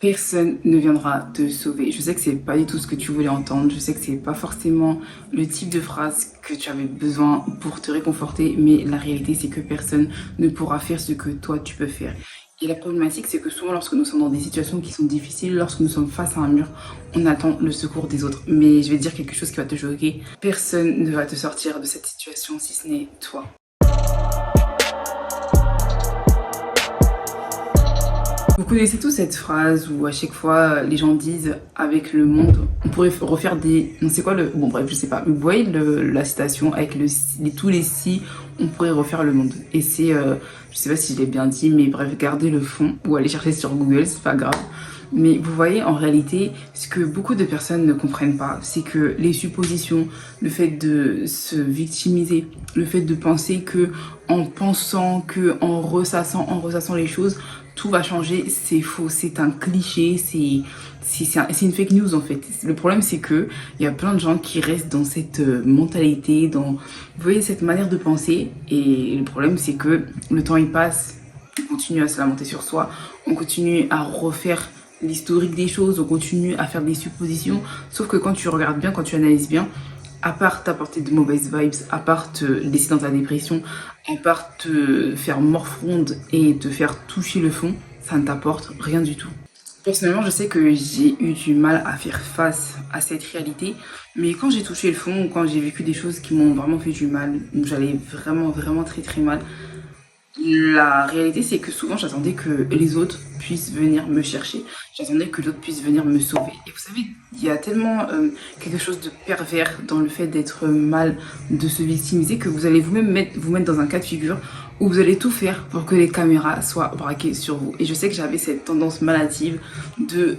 Personne ne viendra te sauver. Je sais que c'est pas du tout ce que tu voulais entendre. Je sais que c'est pas forcément le type de phrase que tu avais besoin pour te réconforter. Mais la réalité, c'est que personne ne pourra faire ce que toi tu peux faire. Et la problématique, c'est que souvent, lorsque nous sommes dans des situations qui sont difficiles, lorsque nous sommes face à un mur, on attend le secours des autres. Mais je vais te dire quelque chose qui va te choquer. Personne ne va te sortir de cette situation si ce n'est toi. Vous connaissez tous cette phrase où à chaque fois les gens disent avec le monde, on pourrait refaire des... Non, c'est quoi le... Bon bref, je sais pas. Vous voyez la citation avec tous les si, on pourrait refaire le monde. Et c'est... je sais pas si je l'ai bien dit, mais bref, gardez le fond ou allez chercher sur Google, c'est pas grave. Mais vous voyez, en réalité, ce que beaucoup de personnes ne comprennent pas, c'est que les suppositions, le fait de se victimiser, le fait de penser que en pensant, que en ressassant les choses, tout va changer, c'est faux, c'est un cliché, c'est une fake news en fait. Le problème c'est que il y a plein de gens qui restent dans cette mentalité, vous voyez, cette manière de penser, et le problème c'est que le temps il passe, on continue à se lamenter sur soi, on continue à refaire l'historique des choses, on continue à faire des suppositions, sauf que quand tu regardes bien, quand tu analyses bien, à part t'apporter de mauvaises vibes, à part te laisser dans ta dépression, à part te faire morfondre et te faire toucher le fond, ça ne t'apporte rien du tout. Personnellement, je sais que j'ai eu du mal à faire face à cette réalité, mais quand j'ai touché le fond, quand j'ai vécu des choses qui m'ont vraiment fait du mal, où j'allais vraiment très très mal, la réalité, c'est que souvent, j'attendais que les autres puissent venir me chercher. J'attendais que d'autres puissent venir me sauver. Et vous savez, il y a tellement quelque chose de pervers dans le fait d'être mal, de se victimiser, que vous allez vous-même vous mettre dans un cas de figure où vous allez tout faire pour que les caméras soient braquées sur vous. Et je sais que j'avais cette tendance maladive de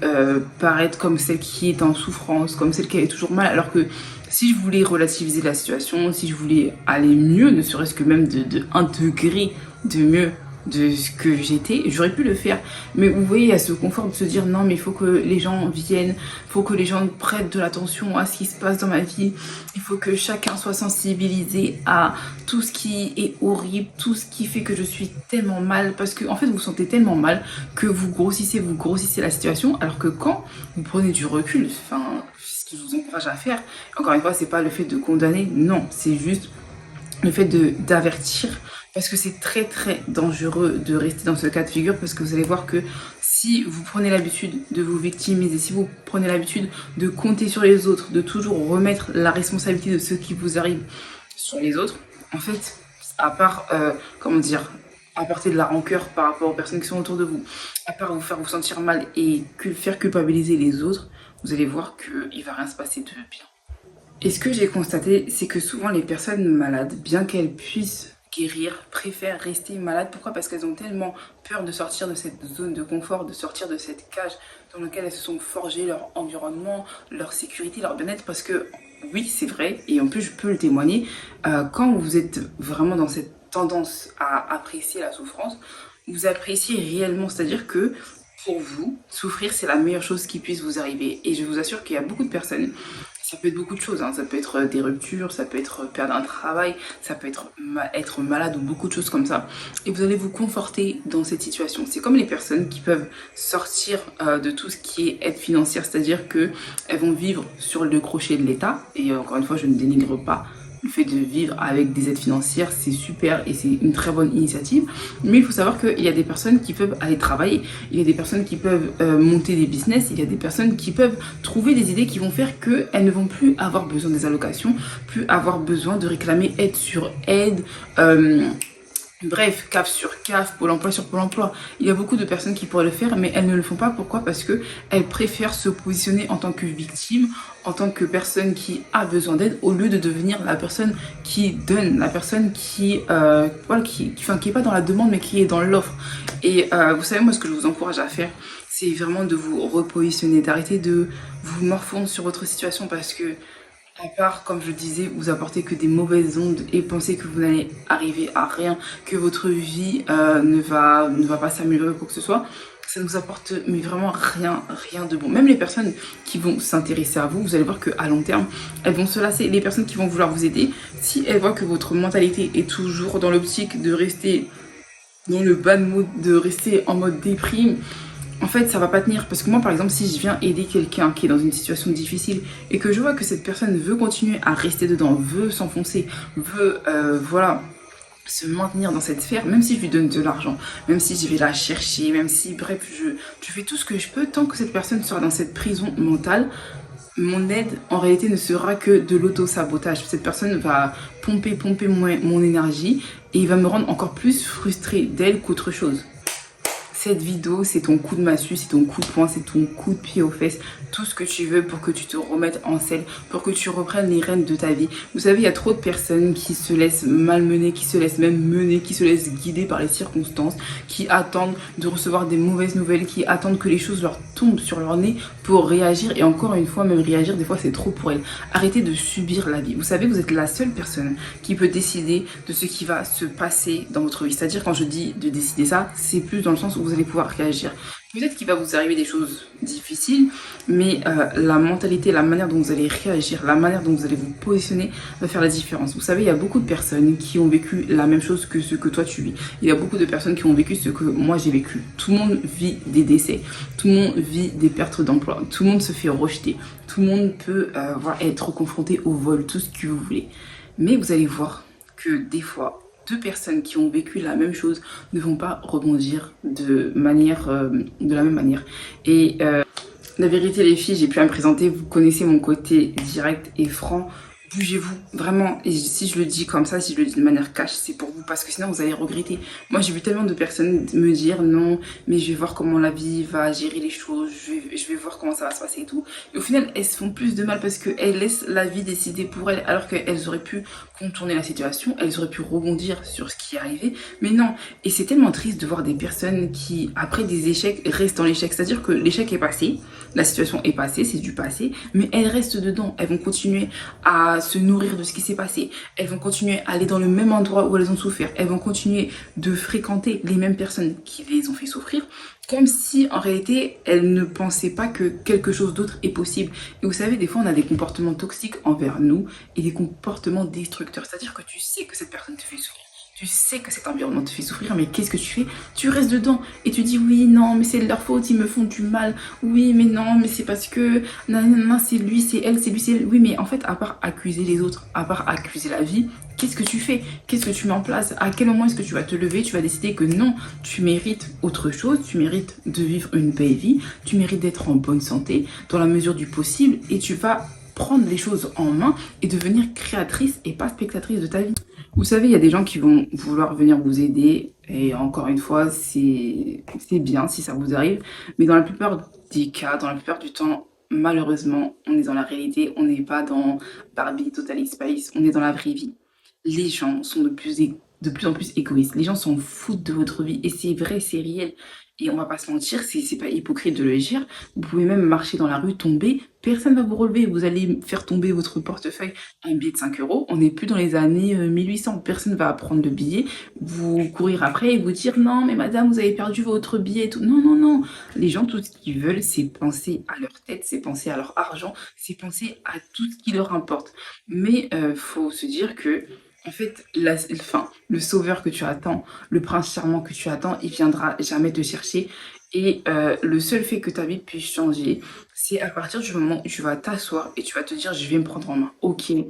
paraître comme celle qui est en souffrance, comme celle qui avait toujours mal, alors que si je voulais relativiser la situation, si je voulais aller mieux, ne serait-ce que même de 1 degré de mieux de ce que j'étais, j'aurais pu le faire. Mais vous voyez, il y a ce confort de se dire non, mais il faut que les gens viennent, il faut que les gens prêtent de l'attention à ce qui se passe dans ma vie, il faut que chacun soit sensibilisé à tout ce qui est horrible, tout ce qui fait que je suis tellement mal, parce que en fait vous vous sentez tellement mal que vous grossissez la situation, alors que quand vous prenez du recul, enfin, ce que je vous encourage à faire, encore une fois, c'est pas le fait de condamner, non, c'est juste le fait d'avertir, parce que c'est très très dangereux de rester dans ce cas de figure, parce que vous allez voir que si vous prenez l'habitude de vous victimiser, si vous prenez l'habitude de compter sur les autres, de toujours remettre la responsabilité de ce qui vous arrive sur les autres, en fait, à part, apporter de la rancœur par rapport aux personnes qui sont autour de vous, à part vous faire vous sentir mal et faire culpabiliser les autres, vous allez voir qu'il va rien se passer de bien. Et ce que j'ai constaté, c'est que souvent les personnes malades, bien qu'elles puissent guérir, préfèrent rester malades. Pourquoi? Parce qu'elles ont tellement peur de sortir de cette zone de confort, de sortir de cette cage dans laquelle elles se sont forgées leur environnement, leur sécurité, leur bien-être. Parce que oui, c'est vrai, et en plus je peux le témoigner, quand vous êtes vraiment dans cette tendance à apprécier la souffrance, vous appréciez réellement, c'est-à-dire que pour vous, souffrir c'est la meilleure chose qui puisse vous arriver. Et je vous assure qu'il y a beaucoup de personnes, ça peut être beaucoup de choses, hein. Ça peut être des ruptures, ça peut être perdre un travail, ça peut être être malade ou beaucoup de choses comme ça. Et vous allez vous conforter dans cette situation. C'est comme les personnes qui peuvent sortir de tout ce qui est aide financière, c'est-à-dire qu'elles vont vivre sur le crochet de l'État. Et encore une fois, je ne dénigre pas le fait de vivre avec des aides financières, c'est super et c'est une très bonne initiative. Mais il faut savoir qu'il y a des personnes qui peuvent aller travailler, il y a des personnes qui peuvent monter des business, il y a des personnes qui peuvent trouver des idées qui vont faire qu'elles ne vont plus avoir besoin des allocations, plus avoir besoin de réclamer aide sur aide, bref, CAF sur CAF, Pôle emploi sur Pôle emploi. Il y a beaucoup de personnes qui pourraient le faire, mais elles ne le font pas. Pourquoi? Parce qu'elles préfèrent se positionner en tant que victime, en tant que personne qui a besoin d'aide, au lieu de devenir la personne qui donne, la personne qui est pas dans la demande, mais qui est dans l'offre. Et vous savez, moi, ce que je vous encourage à faire, c'est vraiment de vous repositionner, d'arrêter de vous morfondre sur votre situation, parce que à part, comme je disais, vous apporter que des mauvaises ondes et penser que vous n'allez arriver à rien, que votre vie ne va pas s'améliorer ou quoi que ce soit, ça ne vous apporte mais vraiment rien de bon. Même les personnes qui vont s'intéresser à vous, vous allez voir qu'à long terme, elles vont se lasser. Les personnes qui vont vouloir vous aider, si elles voient que votre mentalité est toujours dans l'optique de rester dans le bad mood, de rester en mode déprime, en fait, ça va pas tenir. Parce que moi, par exemple, si je viens aider quelqu'un qui est dans une situation difficile et que je vois que cette personne veut continuer à rester dedans, veut s'enfoncer, veut, voilà, se maintenir dans cette sphère, même si je lui donne de l'argent, même si je vais la chercher, même si, bref, je fais tout ce que je peux, tant que cette personne sera dans cette prison mentale, mon aide, en réalité, ne sera que de l'auto-sabotage. Cette personne va pomper mon énergie et il va me rendre encore plus frustrée d'elle qu'autre chose. Cette vidéo, c'est ton coup de massue, c'est ton coup de poing, c'est ton coup de pied aux fesses, tout ce que tu veux pour que tu te remettes en selle, pour que tu reprennes les rênes de ta vie. Vous savez, il y a trop de personnes qui se laissent malmener, qui se laissent même mener, qui se laissent guider par les circonstances, qui attendent de recevoir des mauvaises nouvelles, qui attendent que les choses leur tombent sur leur nez pour réagir. Et encore une fois, même réagir, des fois, c'est trop pour elles. Arrêtez de subir la vie. Vous savez, vous êtes la seule personne qui peut décider de ce qui va se passer dans votre vie. C'est-à-dire, quand je dis de décider ça, c'est plus dans le sens où vous allez pouvoir réagir. Peut-être qu'il va vous arriver des choses difficiles, mais la mentalité, la manière dont vous allez réagir, la manière dont vous allez vous positionner va faire la différence. Vous savez, il y a beaucoup de personnes qui ont vécu la même chose que ce que toi tu vis. Il y a beaucoup de personnes qui ont vécu ce que moi j'ai vécu. Tout le monde vit des décès, tout le monde vit des pertes d'emploi, tout le monde se fait rejeter, tout le monde peut être confronté au vol, tout ce que vous voulez. Mais vous allez voir que des fois, deux personnes qui ont vécu la même chose ne vont pas rebondir de la même manière. Et la vérité, les filles, j'ai pu me présenter. Vous connaissez mon côté direct et franc. Bougez-vous, vraiment. Et si je le dis comme ça, si je le dis de manière cash, c'est pour vous, parce que sinon vous allez regretter. Moi, j'ai vu tellement de personnes me dire non, mais je vais voir comment la vie va gérer les choses, je vais voir comment ça va se passer et tout. Et au final, elles se font plus de mal parce qu'elles laissent la vie décider pour elles, alors qu'elles auraient pu contourner la situation, elles auraient pu rebondir sur ce qui est arrivé, mais non. Et c'est tellement triste de voir des personnes qui, après des échecs, restent dans l'échec. C'est-à-dire que l'échec est passé, la situation est passée, c'est du passé, mais elles restent dedans. Elles vont continuer à se nourrir de ce qui s'est passé. Elles vont continuer à aller dans le même endroit où elles ont souffert. Elles vont continuer de fréquenter les mêmes personnes qui les ont fait souffrir, comme si en réalité elles ne pensaient pas que quelque chose d'autre est possible. Et vous savez, des fois on a des comportements toxiques envers nous et des comportements destructeurs. C'est-à-dire que tu sais que cette personne te fait souffrir. Tu sais que cet environnement te fait souffrir, mais qu'est-ce que tu fais? Tu restes dedans et tu dis oui, non, mais c'est de leur faute, ils me font du mal. Oui, mais non, mais c'est parce que non, c'est lui, c'est elle, c'est lui, c'est elle. Oui, mais en fait, à part accuser les autres, à part accuser la vie, qu'est-ce que tu fais? Qu'est-ce que tu mets en place? À quel moment est-ce que tu vas te lever? Tu vas décider que non, tu mérites autre chose, tu mérites de vivre une belle vie, tu mérites d'être en bonne santé, dans la mesure du possible, et tu vas prendre les choses en main et devenir créatrice et pas spectatrice de ta vie. Vous savez, il y a des gens qui vont vouloir venir vous aider et encore une fois, c'est bien si ça vous arrive, mais dans la plupart des cas, dans la plupart du temps, malheureusement, on est dans la réalité, on n'est pas dans Barbie, Totally Spice, on est dans la vraie vie. Les gens sont de plus en plus égoïstes, les gens s'en foutent de votre vie et c'est vrai, c'est réel. Et on va pas se mentir, c'est pas hypocrite de le dire. Vous pouvez même marcher dans la rue, tomber, personne va vous relever. Vous allez faire tomber votre portefeuille, un billet de 5 euros. On n'est plus dans les années 1800. Personne va prendre le billet, vous courir après et vous dire non, mais madame, vous avez perdu votre billet et tout. Non, non, non. Les gens, tout ce qu'ils veulent, c'est penser à leur tête, c'est penser à leur argent, c'est penser à tout ce qui leur importe. Mais faut se dire que en fait, le sauveur que tu attends, le prince charmant que tu attends, il viendra jamais te chercher. Et le seul fait que ta vie puisse changer, c'est à partir du moment où tu vas t'asseoir et tu vas te dire, je vais me prendre en main. Ok, il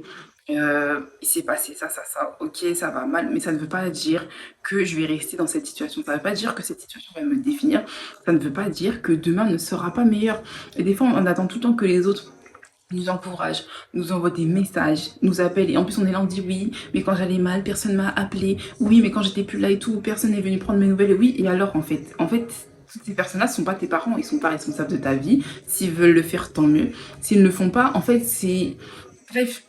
s'est passé ça, ok, ça va mal, mais ça ne veut pas dire que je vais rester dans cette situation. Ça ne veut pas dire que cette situation va me définir. Ça ne veut pas dire que demain ne sera pas meilleur. Et des fois, on attend tout le temps que les autres nous encourage, nous envoie des messages, nous appelle et en plus on est là, on dit oui, mais quand j'allais mal, personne m'a appelé, oui, mais quand j'étais plus là et tout, personne n'est venu prendre mes nouvelles, oui, et alors en fait, toutes ces personnes-là ne sont pas tes parents, ils sont pas responsables de ta vie, s'ils veulent le faire, tant mieux, s'ils ne le font pas, en fait, c'est... Bref,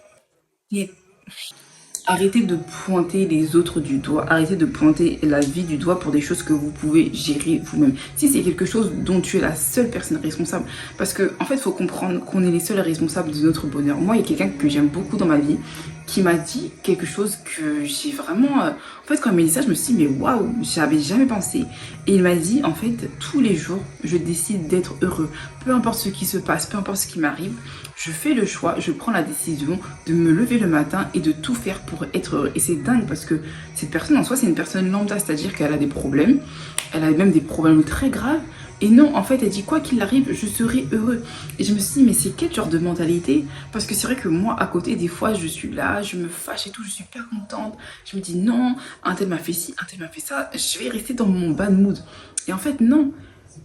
arrêtez de pointer les autres du doigt, arrêtez de pointer la vie du doigt pour des choses que vous pouvez gérer vous-même. Si c'est quelque chose dont tu es la seule personne responsable, parce que en fait, il faut comprendre qu'on est les seuls responsables de notre bonheur. Moi, il y a quelqu'un que j'aime beaucoup dans ma vie qui m'a dit quelque chose que j'ai vraiment... En fait, quand il m'a dit ça, je me suis dit, mais waouh, j'avais jamais pensé. Et il m'a dit, en fait, tous les jours, je décide d'être heureux. Peu importe ce qui se passe, peu importe ce qui m'arrive, je fais le choix, je prends la décision de me lever le matin et de tout faire pour pour être heureux. Et c'est dingue parce que cette personne en soi, c'est une personne lambda, c'est-à-dire qu'elle a des problèmes, elle a même des problèmes très graves. Et non, en fait, elle dit quoi qu'il arrive, je serai heureux. Et je me suis dit, mais c'est quel genre de mentalité? Parce que c'est vrai que moi, à côté, des fois, je suis là, je me fâche et tout, je suis pas contente. Je me dis, non, un tel m'a fait ci, un tel m'a fait ça, je vais rester dans mon bad mood. Et en fait, non.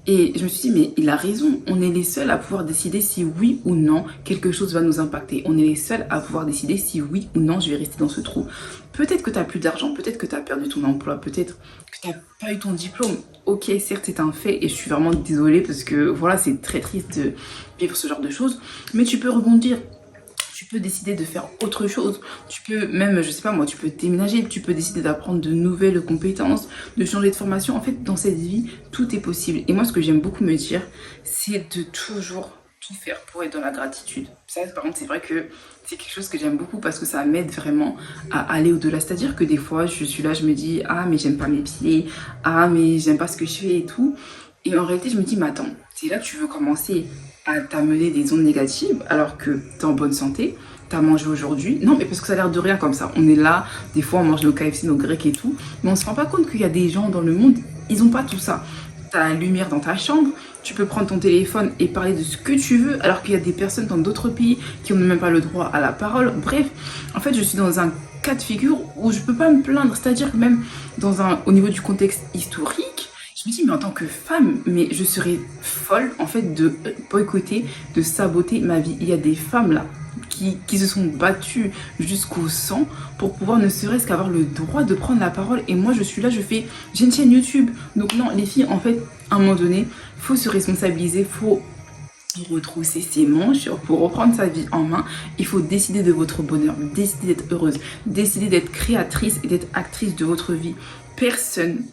Et je me suis dit, mais il a raison, on est les seuls à pouvoir décider si oui ou non quelque chose va nous impacter. On est les seuls à pouvoir décider si oui ou non je vais rester dans ce trou. Peut-être que tu n'as plus d'argent, peut-être que tu as perdu ton emploi, peut-être que tu n'as pas eu ton diplôme. Ok, certes, c'est un fait et je suis vraiment désolée parce que voilà, c'est très triste de vivre ce genre de choses. Mais tu peux rebondir. Tu peux décider de faire autre chose. Tu peux même, je sais pas moi, tu peux déménager, tu peux décider d'apprendre de nouvelles compétences, de changer de formation. En fait, dans cette vie, tout est possible. Et moi, ce que j'aime beaucoup me dire, c'est de toujours tout faire pour être dans la gratitude. Ça, par contre, c'est vrai que c'est quelque chose que j'aime beaucoup parce que ça m'aide vraiment à aller au-delà. C'est-à-dire que des fois, je suis là, je me dis, ah, mais j'aime pas mes pieds, ah, mais j'aime pas ce que je fais et tout. Et en réalité, je me dis, mais attends, c'est là que tu veux commencer à t'amener des ondes négatives alors que t'es en bonne santé, t'as mangé aujourd'hui. Non, mais parce que ça a l'air de rien comme ça. On est là, des fois on mange nos KFC, nos grecs et tout, mais on se rend pas compte qu'il y a des gens dans le monde, ils ont pas tout ça. T'as la lumière dans ta chambre, tu peux prendre ton téléphone et parler de ce que tu veux, alors qu'il y a des personnes dans d'autres pays qui n'ont même pas le droit à la parole. Bref, en fait, je suis dans un cas de figure où je peux pas me plaindre. C'est-à-dire que même au niveau du contexte historique, je me dis, mais en tant que femme, mais je serais folle, en fait, de boycotter, de saboter ma vie. Il y a des femmes, là, qui se sont battues jusqu'au sang pour pouvoir ne serait-ce qu'avoir le droit de prendre la parole. Et moi, je suis là, j'ai une chaîne YouTube. Donc non, les filles, en fait, à un moment donné, il faut se responsabiliser, faut retrousser ses manches pour reprendre sa vie en main. Il faut décider de votre bonheur, décider d'être heureuse, décider d'être créatrice et d'être actrice de votre vie. Personne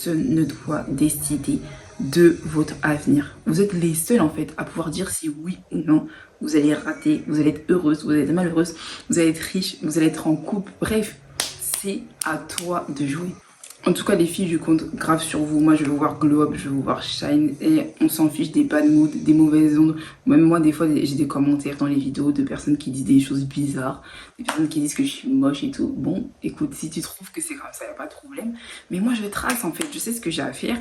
ne doit décider de votre avenir. Vous êtes les seuls en fait à pouvoir dire si oui ou non vous allez rater, vous allez être heureuse, vous allez être malheureuse, vous allez être riche, vous allez être en couple. Bref, c'est à toi de jouer. En tout cas, les filles, je compte grave sur vous. Moi, je veux vous voir glow up, je veux vous voir shine. Et on s'en fiche des bad moods, des mauvaises ondes. Même moi, des fois, j'ai des commentaires dans les vidéos de personnes qui disent des choses bizarres. Des personnes qui disent que je suis moche et tout. Bon, écoute, si tu trouves que c'est comme ça, il n'y a pas de problème. Mais moi, je trace, en fait. Je sais ce que j'ai à faire.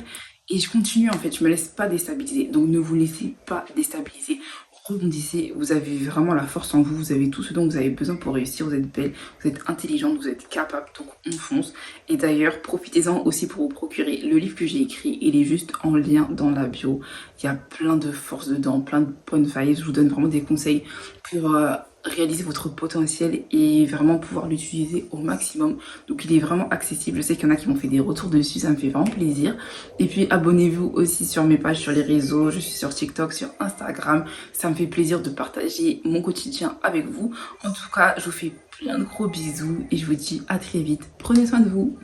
Et je continue, en fait. Je me laisse pas déstabiliser. Donc, ne vous laissez pas déstabiliser. Rebondissez, vous avez vraiment la force en vous, vous avez tout ce dont vous avez besoin pour réussir, vous êtes belle, vous êtes intelligente, vous êtes capable, donc on fonce. Et d'ailleurs, profitez-en aussi pour vous procurer le livre que j'ai écrit, il est juste en lien dans la bio. Il y a plein de force dedans, plein de bonnes vibes, je vous donne vraiment des conseils pour réaliser votre potentiel et vraiment pouvoir l'utiliser au maximum. Donc il est vraiment accessible, je sais qu'il y en a qui m'ont fait des retours dessus, ça me fait vraiment plaisir. Et puis abonnez-vous aussi sur mes pages sur les réseaux, je suis sur TikTok, sur Instagram, ça me fait plaisir de partager mon quotidien avec vous. En tout cas, je vous fais plein de gros bisous et je vous dis à très vite. Prenez soin de vous.